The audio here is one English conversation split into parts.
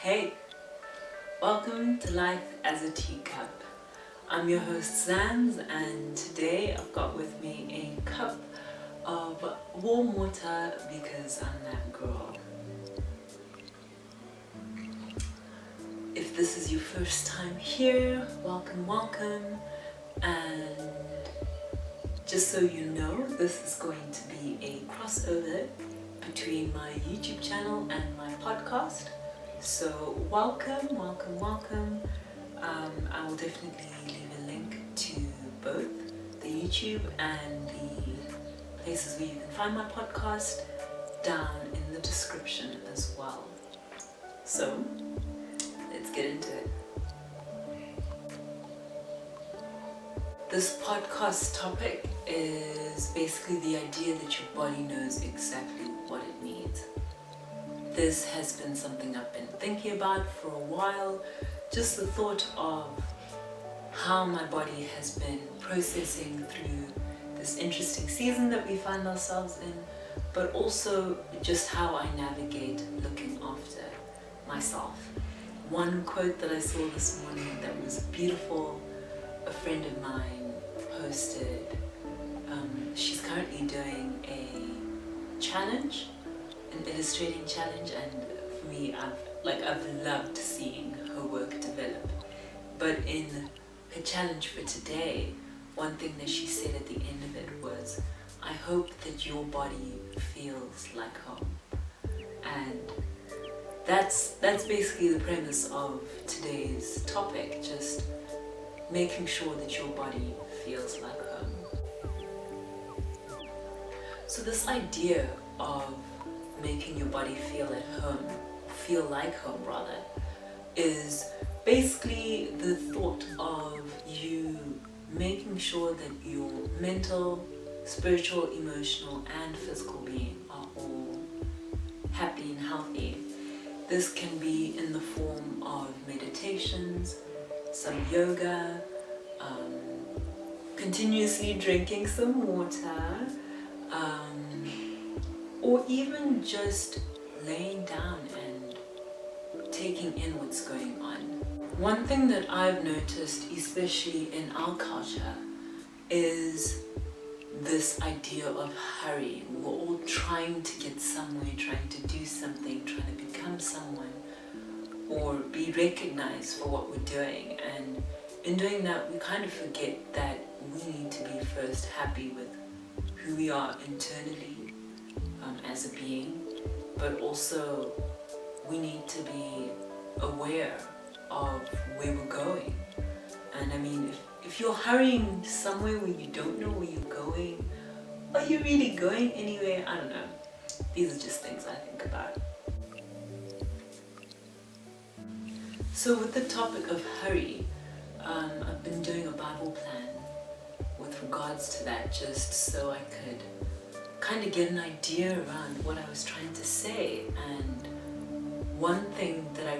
Hey, welcome to Life as a Teacup. I'm your host Zans, and today I've got with me a cup of warm water because I'm that girl. If this is your first time here, welcome. And just so you know, this is going to be a crossover between my YouTube channel and my podcast. So welcome. I will definitely leave a link to both the YouTube and the places where you can find my podcast down in the description as well. So let's get into it. This podcast topic is basically the idea that your body knows exactly what it needs. This has been something I've been thinking about for a while, just the thought of how my body has been processing through this interesting season that we find ourselves in, but also just how I navigate looking after myself. One quote that I saw this morning that was beautiful, a friend of mine posted, she's currently doing a challenge, an illustrating challenge, and for me, I've loved seeing her work develop. But in her challenge for today, one thing that she said at the end of it was, I hope that your body feels like home. And that's basically the premise of today's topic, just making sure that your body feels like home. So this idea of making your body feel like home rather, is basically the thought of you making sure that your mental, spiritual, emotional, and physical being are all happy and healthy. This can be in the form of meditations, some yoga, continuously drinking some water, or even just laying down and taking in what's going on. One thing that I've noticed, especially in our culture, is this idea of hurry. We're all trying to get somewhere, trying to do something, trying to become someone, or be recognized for what we're doing. And in doing that, we kind of forget that we need to be first happy with who we are internally as a being, but also we need to be aware of where we're going. And I mean, if you're hurrying somewhere where you don't know where you're going, are you really going anywhere? I don't know. These are just things I think about. So with the topic of hurry, I've been doing a Bible plan with regards to that, just so I could kind of get an idea around what I was trying to say. And one thing that I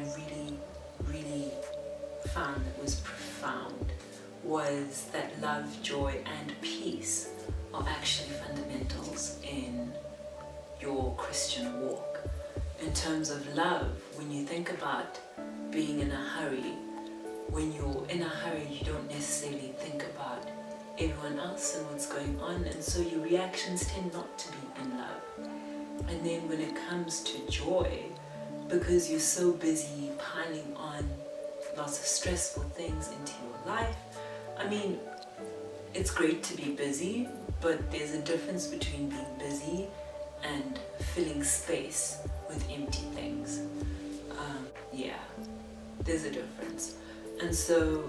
really found that was profound was that love, joy, and peace are actually fundamentals in your Christian walk. In terms of love, when you think about being in a hurry, when you're in a hurry, you don't necessarily think about everyone else and what's going on, and so your reactions tend not to be in love. And then when it comes to joy, because you're so busy piling on lots of stressful things into your life, I mean, it's great to be busy, but there's a difference between being busy and filling space with empty things. There's a difference. And so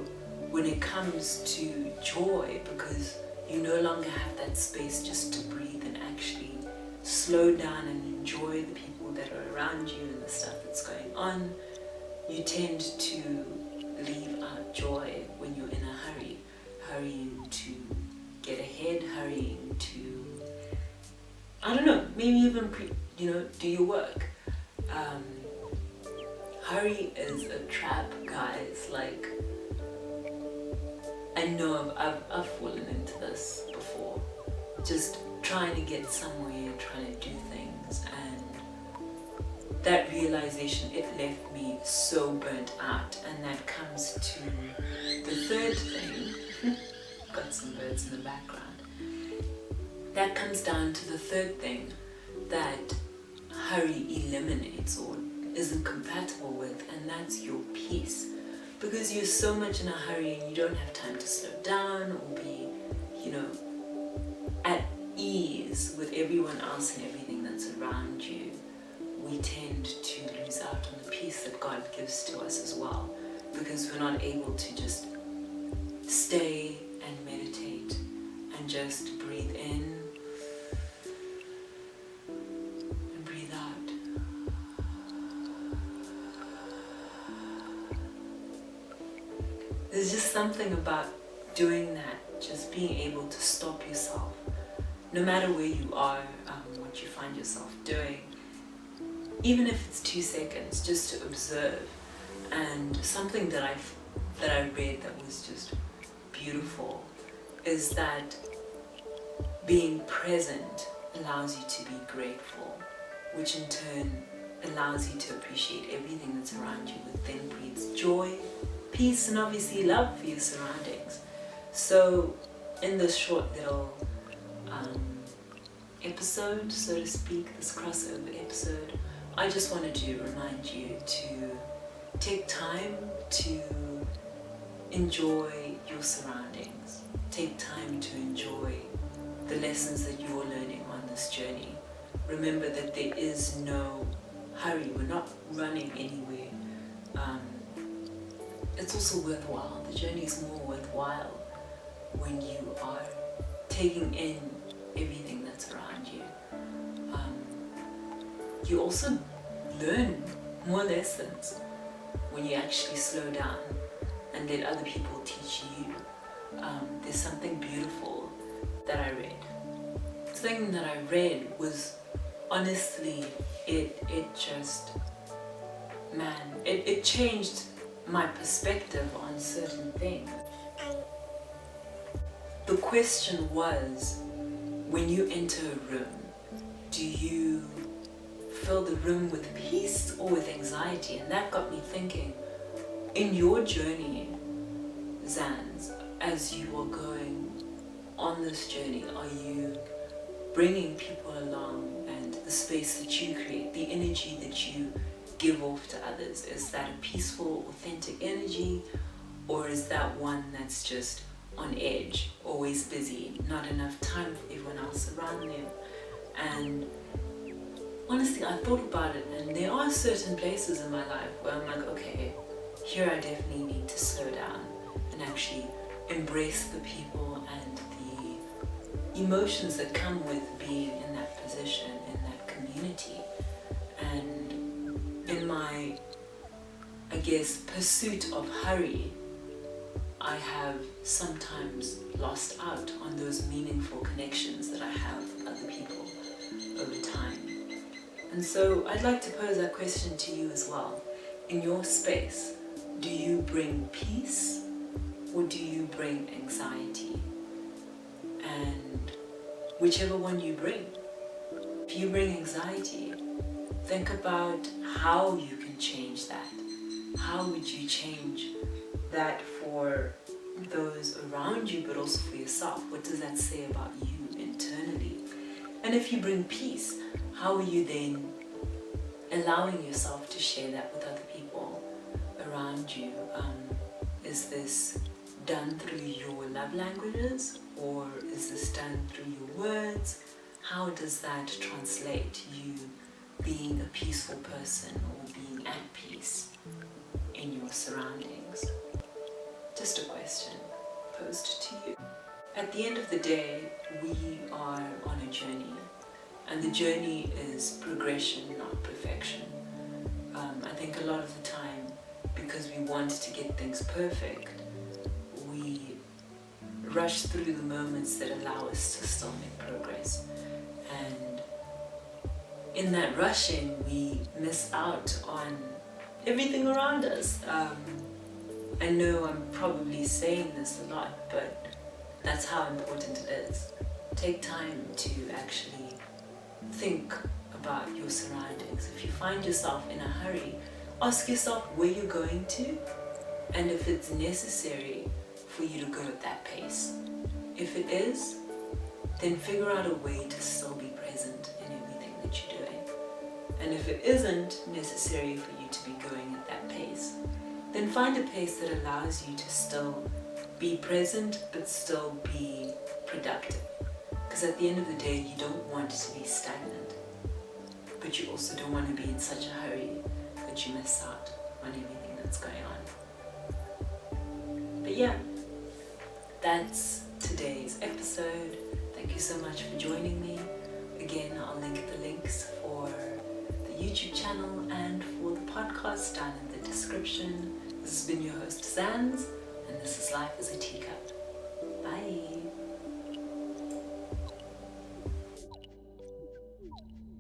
when it comes to joy, because you no longer have that space just to breathe and actually slow down and enjoy the people that are around you and the stuff that's going on, you tend to leave out joy when you're in a hurry, hurrying to get ahead, hurrying to, I don't know, maybe even do your work. Hurry is a trap, guys. Like, I know I've fallen into this before, just trying to get somewhere, trying to do things, and that realization, it left me so burnt out. And that comes to the third thing. Got some birds in the background. That comes down to the third thing that hurry eliminates or isn't compatible with, and that's your peace. Because you're so much in a hurry and you don't have time to slow down or be, at ease with everyone else and everything that's around you. We tend to lose out on the peace that God gives to us as well, because we're not able to just stay and meditate and just breathe in and breathe out. There's just something about doing that, just being able to stop yourself, no matter where you are, what you find yourself doing, even if it's 2 seconds, just to observe. And something that I read that was just beautiful is that being present allows you to be grateful, which in turn allows you to appreciate everything that's around you, which then breeds joy, peace, and obviously love for your surroundings. So in this short little episode, so to speak, this crossover episode, I just wanted to remind you to take time to enjoy your surroundings. Take time to enjoy the lessons that you're learning on this journey. Remember that there is no hurry. We're not running anywhere. It's also worthwhile. The journey is more worthwhile when you are taking in everything that's around you. You also learn more lessons when you actually slow down and let other people teach you. There's something beautiful that I read. The thing that I read was, honestly, it changed my perspective on certain things. The question was, when you enter a room, do you fill the room with peace or with anxiety? And that got me thinking, in your journey, Zans, as you are going on this journey, are you bringing people along, and the space that you create, the energy that you give off to others, is that a peaceful, authentic energy, or is that one that's just on edge, always busy, not enough time for everyone else around them? And honestly, I thought about it, and there are certain places in my life where I'm like, okay, here I definitely need to slow down and actually embrace the people and the emotions that come with being in that position, in that community. And in my, I guess, pursuit of hurry, I have sometimes lost out on those meaningful connections that I have with other people over time. And so I'd like to pose that question to you as well. In your space, do you bring peace or do you bring anxiety? And whichever one you bring, if you bring anxiety, think about how you can change that. How would you change that for those around you, but also for yourself? What does that say about you internally? And if you bring peace, how are you then allowing yourself to share that with other people around you? Is this done through your love languages, or is this done through your words? How does that translate, you being a peaceful person or being at peace in your surroundings? Just a question posed to you. At the end of the day, we are on a journey, and the journey is progression, not perfection. I think a lot of the time, because we want to get things perfect, we rush through the moments that allow us to still make progress. And in that rushing, we miss out on everything around us. I know I'm probably saying this a lot, but that's how important it is. Take time to actually think about your surroundings. If you find yourself in a hurry, ask yourself where you're going to and if it's necessary for you to go at that pace. If it is, then figure out a way to still be present in everything that you're doing. And if it isn't necessary for you to be going at that pace, then find a pace that allows you to still be present but still be productive. Because at the end of the day, you don't want to be stagnant, but you also don't want to be in such a hurry that you miss out on everything that's going on. But yeah, that's today's episode. Thank you so much for joining me. Again, I'll link the links for the YouTube channel and for the podcast down in the description. This has been your host, Zanz, and this is Life as a Teacup.